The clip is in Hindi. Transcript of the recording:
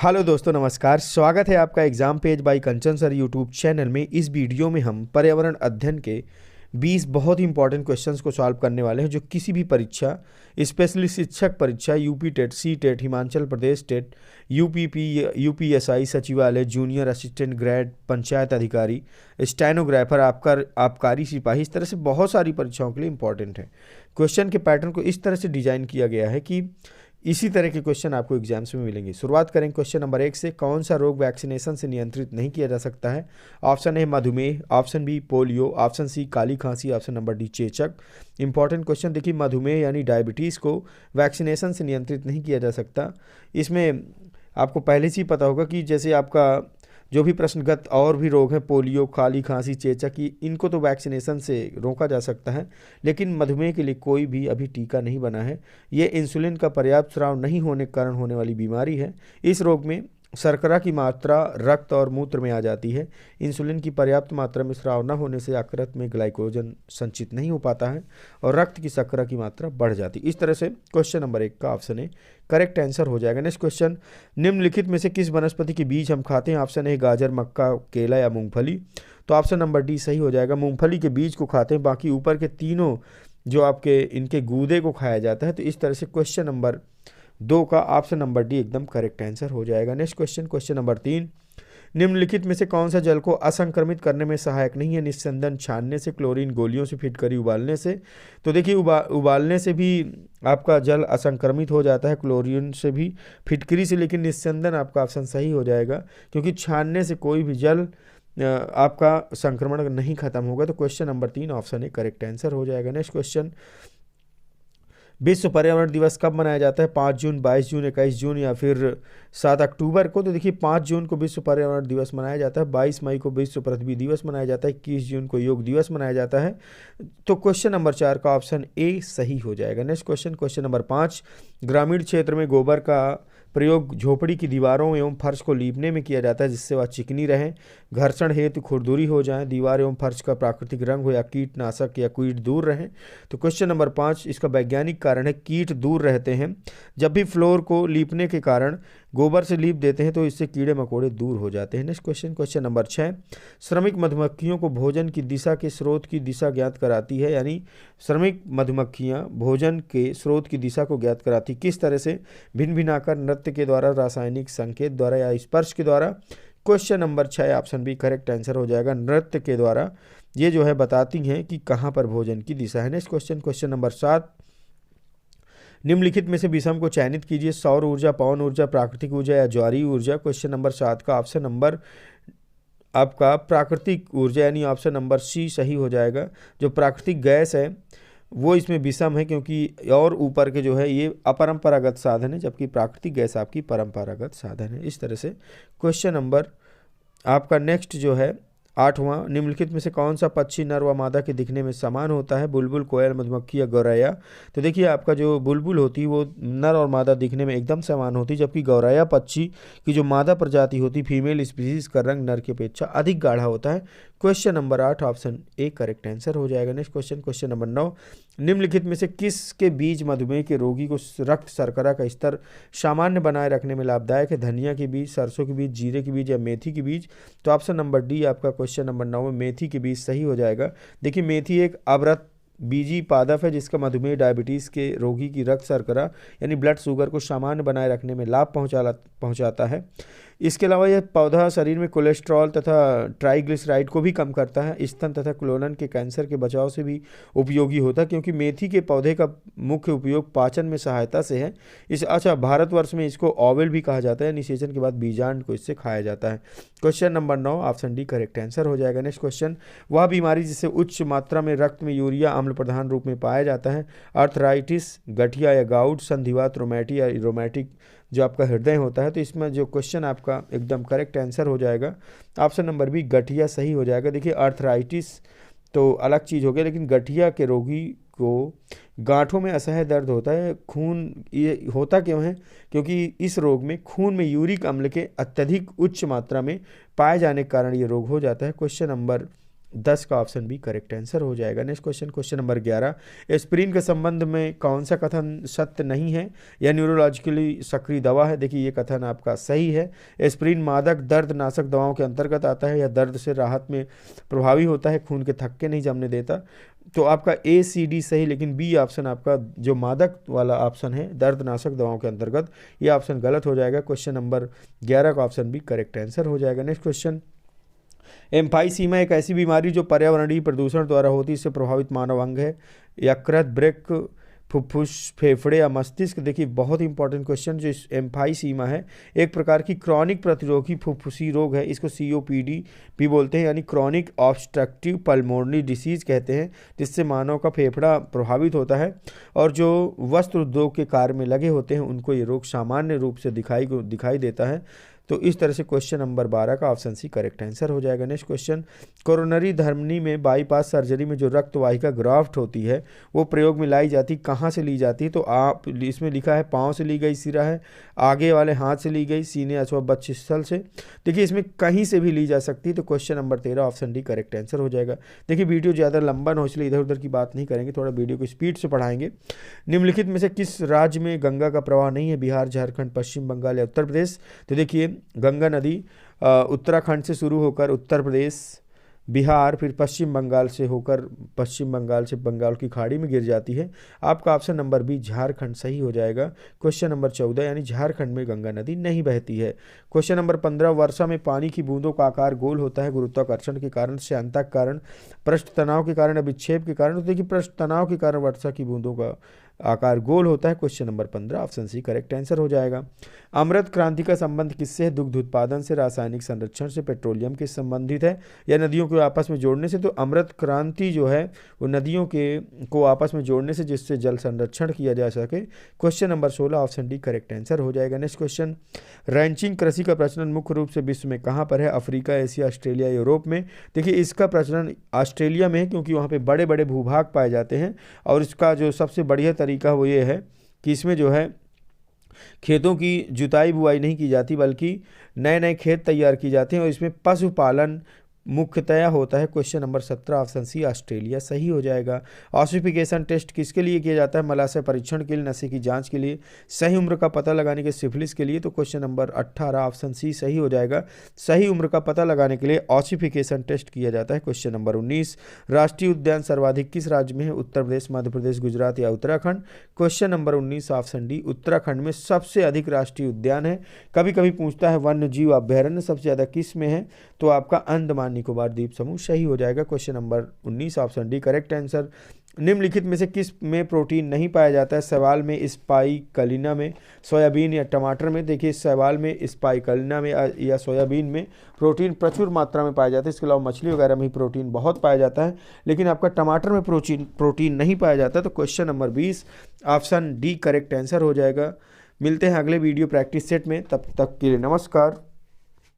हेलो दोस्तों, नमस्कार। स्वागत है आपका एग्जाम पेज बाय कंचन सर यूट्यूब चैनल में। इस वीडियो में हम पर्यावरण अध्ययन के 20 बहुत ही इंपॉर्टेंट क्वेश्चंस को सॉल्व करने वाले हैं, जो किसी भी परीक्षा, स्पेशली शिक्षक परीक्षा, UP TET, C TET, Himachal Pradesh TET, UPP, UPSI, सचिवालय, जूनियर असिस्टेंट ग्रेड, पंचायत अधिकारी, स्टेनोग्राफर, आबकारी सिपाही, इस तरह से बहुत सारी परीक्षाओं के लिए इंपॉर्टेंट है। क्वेश्चन के पैटर्न को इस तरह से डिजाइन किया गया है कि इसी तरह के क्वेश्चन आपको एग्जाम्स में मिलेंगे। शुरुआत करें क्वेश्चन नंबर 1 से। कौन सा रोग वैक्सीनेशन से नियंत्रित नहीं किया जा सकता है? ऑप्शन ए मधुमेह, option B polio, option C काली खांसी, ऑप्शन नंबर डी चेचक। इंपॉर्टेंट क्वेश्चन देखिए, मधुमेह यानी डायबिटीज़ को वैक्सीनेशन से नियंत्रित नहीं किया जा सकता। इसमें आपको पहले से ही पता होगा कि जैसे आपका जो भी प्रश्नगत और भी रोग हैं, पोलियो, काली खांसी, चेचक, इनको तो वैक्सीनेशन से रोका जा सकता है, लेकिन मधुमेह के लिए कोई भी अभी टीका नहीं बना है। ये इंसुलिन का पर्याप्त स्राव नहीं होने के कारण होने वाली बीमारी है। इस रोग में शर्करा की मात्रा रक्त और मूत्र में आ जाती है। इंसुलिन की पर्याप्त मात्रा में स्राव न होने से यकृत में ग्लाइकोजन संचित नहीं हो पाता है और रक्त की शर्करा की मात्रा बढ़ जाती है। इस तरह से क्वेश्चन नंबर 1 का ऑप्शन ए करेक्ट आंसर हो जाएगा। नेक्स्ट क्वेश्चन, निम्नलिखित में से किस वनस्पति के बीज हम खाते हैं? ऑप्शन ए गाजर, मक्का, केला या मूंगफली। तो ऑप्शन नंबर डी सही हो जाएगा। मूंगफली के बीज को खाते हैं, बाकी ऊपर के तीनों जो आपके इनके गूदे को खाया जाता है। तो इस तरह से क्वेश्चन नंबर 2 का ऑप्शन नंबर डी एकदम करेक्ट आंसर हो जाएगा। नेक्स्ट क्वेश्चन, क्वेश्चन नंबर 3, निम्नलिखित में से कौन सा जल को असंक्रमित करने में सहायक नहीं है? निस्यंदन छानने से, क्लोरीन गोलियों से, फिटकरी उबालने से। तो देखिए, उबालने से भी आपका जल असंक्रमित हो जाता है, क्लोरीन से भी, फिटकरी से, लेकिन निस्यंदन आपका ऑप्शन सही हो जाएगा, क्योंकि छानने से कोई भी जल आपका संक्रमण नहीं खत्म होगा। तो question number 3 option A correct answer हो जाएगा। नेक्स्ट क्वेश्चन, विश्व पर्यावरण दिवस कब मनाया जाता है? 5 जून, 22 जून, 21 जून या फिर 7 अक्टूबर को? तो देखिए, 5 जून को विश्व पर्यावरण दिवस मनाया जाता है, 22 मई को विश्व पृथ्वी दिवस मनाया जाता है, 21 जून को योग दिवस मनाया जाता है। तो क्वेश्चन नंबर 4 का ऑप्शन ए सही हो जाएगा। नेक्स्ट क्वेश्चन, क्वेश्चन नंबर 5, ग्रामीण क्षेत्र में गोबर का प्रयोग झोपड़ी की दीवारों एवं फर्श को लीपने में किया जाता है, जिससे वह चिकनी रहे, घर्षण हेतु खुरदुरी हो जाए, दीवार एवं फर्श का प्राकृतिक रंग हो, या कीटनाशक या कीट दूर रहें। तो क्वेश्चन नंबर 5 इसका वैज्ञानिक कारण है कीट दूर रहते हैं। जब भी फ्लोर को लीपने के कारण गोबर से लीप देते हैं तो इससे कीड़े मकोड़े दूर हो जाते हैं। नेक्स्ट क्वेश्चन, क्वेश्चन नंबर 6, श्रमिक मधुमक्खियों को भोजन की दिशा के स्रोत की दिशा ज्ञात कराती है, यानी श्रमिक मधुमक्खियां भोजन के स्रोत की दिशा को ज्ञात कराती किस तरह से? भिन्न भिन्न आकार, नृत्य के द्वारा, रासायनिक संकेत द्वारा या स्पर्श के द्वारा। Question number 6 option B correct answer हो जाएगा। नृत्य के द्वारा ये जो है बताती हैं कि कहाँ पर भोजन की दिशा है। नेक्स्ट क्वेश्चन, क्वेश्चन नंबर 7, निम्नलिखित में से विषम को चयनित कीजिए। सौर ऊर्जा, पवन ऊर्जा, प्राकृतिक ऊर्जा या ज्वारीय ऊर्जा। क्वेश्चन नंबर 7 का ऑप्शन नंबर आपका प्राकृतिक ऊर्जा यानी ऑप्शन नंबर सी सही हो जाएगा। जो प्राकृतिक गैस है वो इसमें विषम है, क्योंकि और ऊपर के जो है ये अपरंपरागत साधन है, जबकि प्राकृतिक गैस आपकी परंपरागत साधन है। इस तरह से क्वेश्चन नंबर आपका नेक्स्ट जो है 8वां, निम्नलिखित में से कौन सा पक्षी नर व मादा के दिखने में समान होता है? बुलबुल, कोयल, मधुमक्खी या गौरैया। तो देखिए, आपका जो बुलबुल होती है वो नर और मादा दिखने में एकदम समान होती है, जबकि गौरैया पक्षी की जो मादा प्रजाति होती, फीमेल स्पीसीज का रंग नर की अपेक्षा अधिक गाढ़ा होता है। Question number 8 option A correct answer हो जाएगा। नेक्स्ट क्वेश्चन, क्वेश्चन नंबर 9, निम्नलिखित में से किसके बीज मधुमेह के रोगी को रक्त शर्करा का स्तर सामान्य बनाए रखने में लाभदायक है? धनिया के बीज, सरसों के बीज, जीरे के बीज या मेथी के बीज। तो ऑप्शन नंबर डी आपका क्वेश्चन नंबर 9 में मेथी के बीज सही हो जाएगा। देखिए, मेथी एक अवृत बीजी पादप है जिसका मधुमेह, डायबिटीज़ के रोगी की रक्त शर्करा यानी ब्लड शुगर को सामान्य बनाए रखने में लाभ पहुंचाता है। इसके अलावा यह पौधा शरीर में कोलेस्ट्रॉल तथा ट्राइग्लिसराइड को भी कम करता है। स्तन तथा कोलोन के कैंसर के बचाव से भी उपयोगी होता है, क्योंकि मेथी के पौधे का मुख्य उपयोग पाचन में सहायता से है। भारतवर्ष में इसको ऑवेल भी कहा जाता है। निषेचन के बाद बीजांड को इससे खाया जाता है। Question number 9 option D correct answer हो जाएगा। नेक्स्ट क्वेश्चन, वह बीमारी जिससे उच्च मात्रा में रक्त में यूरिया अम्ल प्रधान रूप में पाया जाता है? अर्थराइटिस, गठिया या गाउट, संधिवात, रोमैटी या रोमैटिक जो आपका हृदय होता है। तो इसमें जो क्वेश्चन आपका एकदम करेक्ट आंसर हो जाएगा ऑप्शन नंबर बी गठिया सही हो जाएगा। देखिए, अर्थराइटिस तो अलग चीज़ हो गया, लेकिन गठिया के रोगी को गांठों में असह्य दर्द होता है। खून ये होता क्यों है? क्योंकि इस रोग में खून में यूरिक अम्ल के अत्यधिक उच्च मात्रा में पाए जाने के कारण ये रोग हो जाता है। क्वेश्चन नंबर 10 का ऑप्शन बी करेक्ट आंसर हो जाएगा। Next question, question number 11, aspirin के संबंध में कौन सा कथन सत्य नहीं है? यह न्यूरोलॉजिकली सक्रिय दवा है। देखिए ये कथन आपका सही है। एस्पिरिन मादक दर्द नाशक दवाओं के अंतर्गत आता है। यह दर्द से राहत में प्रभावी होता है, खून के थक्के नहीं जमने देता। तो आपका ए सी डी सही, लेकिन बी ऑप्शन आपका जो मादक वाला ऑप्शन है दर्द नाशक दवाओं के अंतर्गत, ये ऑप्शन गलत हो जाएगा। क्वेश्चन नंबर 11 का ऑप्शन बी करेक्ट आंसर हो जाएगा। नेक्स्ट क्वेश्चन, एम्फाइसीमा एक ऐसी बीमारी जो पर्यावरणीय प्रदूषण द्वारा होती है, इससे प्रभावित मानव अंग है। यकृत, वृक्क, फुफ्फुस, फेफड़े या मस्तिष्क? देखिए बहुत इंपॉर्टेंट क्वेश्चन। जो एम्फाइसीमा है एक प्रकार की क्रॉनिक प्रतिरोधी फुफ्फुसी रोग है। इसको COPD भी बोलते हैं, यानी क्रॉनिक ऑब्स्ट्रक्टिव पल्मोनरी डिसीज कहते हैं, जिससे मानव का फेफड़ा प्रभावित होता है। और जो वस्त्र उद्योग के कार्य में लगे होते हैं उनको ये रोग सामान्य रूप से दिखाई देता है। तो इस तरह से क्वेश्चन नंबर 12 का ऑप्शन सी करेक्ट आंसर हो जाएगा। नेक्स्ट क्वेश्चन, कोरोनरी धमनी में बाईपास सर्जरी में जो रक्त वाहिका ग्राफ्ट होती है वो प्रयोग में लाई जाती, कहाँ से ली जाती है? तो आप इसमें लिखा है पाँव से ली गई सिरा है, आगे वाले हाथ से ली गई, सीने अथवा बक्षस्थल से। देखिए इसमें कहीं से भी ली जा सकती है। तो question number 13 option D correct answer हो जाएगा। देखिए वीडियो ज़्यादा लंबा ना हो इसलिए इधर उधर की बात नहीं करेंगे, थोड़ा वीडियो को स्पीड से पढ़ाएंगे। निम्नलिखित में से किस राज्य में गंगा का प्रवाह नहीं है? बिहार, झारखंड, पश्चिम बंगाल या उत्तर प्रदेश? तो देखिए गंगा नदी उत्तराखंड से शुरू होकर उत्तर प्रदेश, बिहार, फिर पश्चिम बंगाल से होकर पश्चिम बंगाल से बंगाल की खाड़ी में गिर जाती है। आपका ऑप्शन नंबर बी झारखंड सही हो जाएगा। क्वेश्चन नंबर 14, यानी झारखंड में गंगा नदी नहीं बहती है। क्वेश्चन नंबर 15, वर्षा में पानी की बूंदों का आकार गोल होता है गुरुत्वाकर्षण के कारण, श्यानता के कारण, पृष्ठ तनाव के कारण या विक्षेप के कारण? तो देखिए पृष्ठ तनाव के कारण वर्षा की बूंदों का आकार गोल होता है। Question number 15 option C correct answer हो जाएगा। अमृत क्रांति का संबंध किससे है? दुग्ध उत्पादन से, रासायनिक संरक्षण से, पेट्रोलियम के संबंधित है या नदियों को आपस में जोड़ने से? तो अमृत क्रांति जो है वो नदियों को आपस में जोड़ने से, जिससे जल संरक्षण किया जा सके। Question number 16 option D correct answer हो जाएगा। नेक्स्ट क्वेश्चन, रैंचिंग कृषि का प्रचलन मुख्य रूप से विश्व में कहाँ पर है? अफ्रीका, एशिया, ऑस्ट्रेलिया, यूरोप में? देखिए इसका प्रचलन ऑस्ट्रेलिया में है, क्योंकि वहाँ पे बड़े बड़े भूभाग पाए जाते हैं। और इसका जो सबसे बढ़िया तरीका वो ये है कि इसमें जो है खेतों की जुताई बुआई नहीं की जाती, बल्कि नए नए खेत तैयार किए जाते हैं और इसमें पशुपालन मुख्यतया होता है। Question number 17 option C Australia सही हो जाएगा। ऑसिफिकेशन टेस्ट किसके लिए किया जाता है? मलाशय परीक्षण के लिए, नशे की जांच के लिए, सही उम्र का पता लगाने के, सिफिलिस के लिए? तो क्वेश्चन नंबर 18 ऑप्शन सी सही हो जाएगा। सही उम्र का पता लगाने के लिए ऑसिफिकेशन टेस्ट किया जाता है। क्वेश्चन नंबर 19, राष्ट्रीय उद्यान सर्वाधिक किस राज्य में है? उत्तर प्रदेश, मध्य प्रदेश, गुजरात या Uttarakhand? Question number 19 option D Uttarakhand में सबसे अधिक राष्ट्रीय उद्यान है। कभी कभी पूछता है वन्य जीव अभ्यारण्य सबसे ज़्यादा किस में है? तो आपका अंडमान निकोबार द्वीप समूह सही हो जाएगा। Question number 19 option D correct answer. निम्नलिखित में से किस में प्रोटीन नहीं पाया जाता है? सवाल में, स्पाइरुलिना में, सोयाबीन या टमाटर में? देखिए सवाल में, स्पाइरुलिना में या सोयाबीन में प्रोटीन प्रचुर मात्रा में पाया जाता है। इसके अलावा मछली वगैरह में भी प्रोटीन बहुत पाया जाता है, लेकिन आपका टमाटर में प्रोटीन नहीं पाया जाता। तो question number 20 option D correct answer हो जाएगा। मिलते हैं अगले वीडियो प्रैक्टिस सेट में, तब तक के लिए नमस्कार।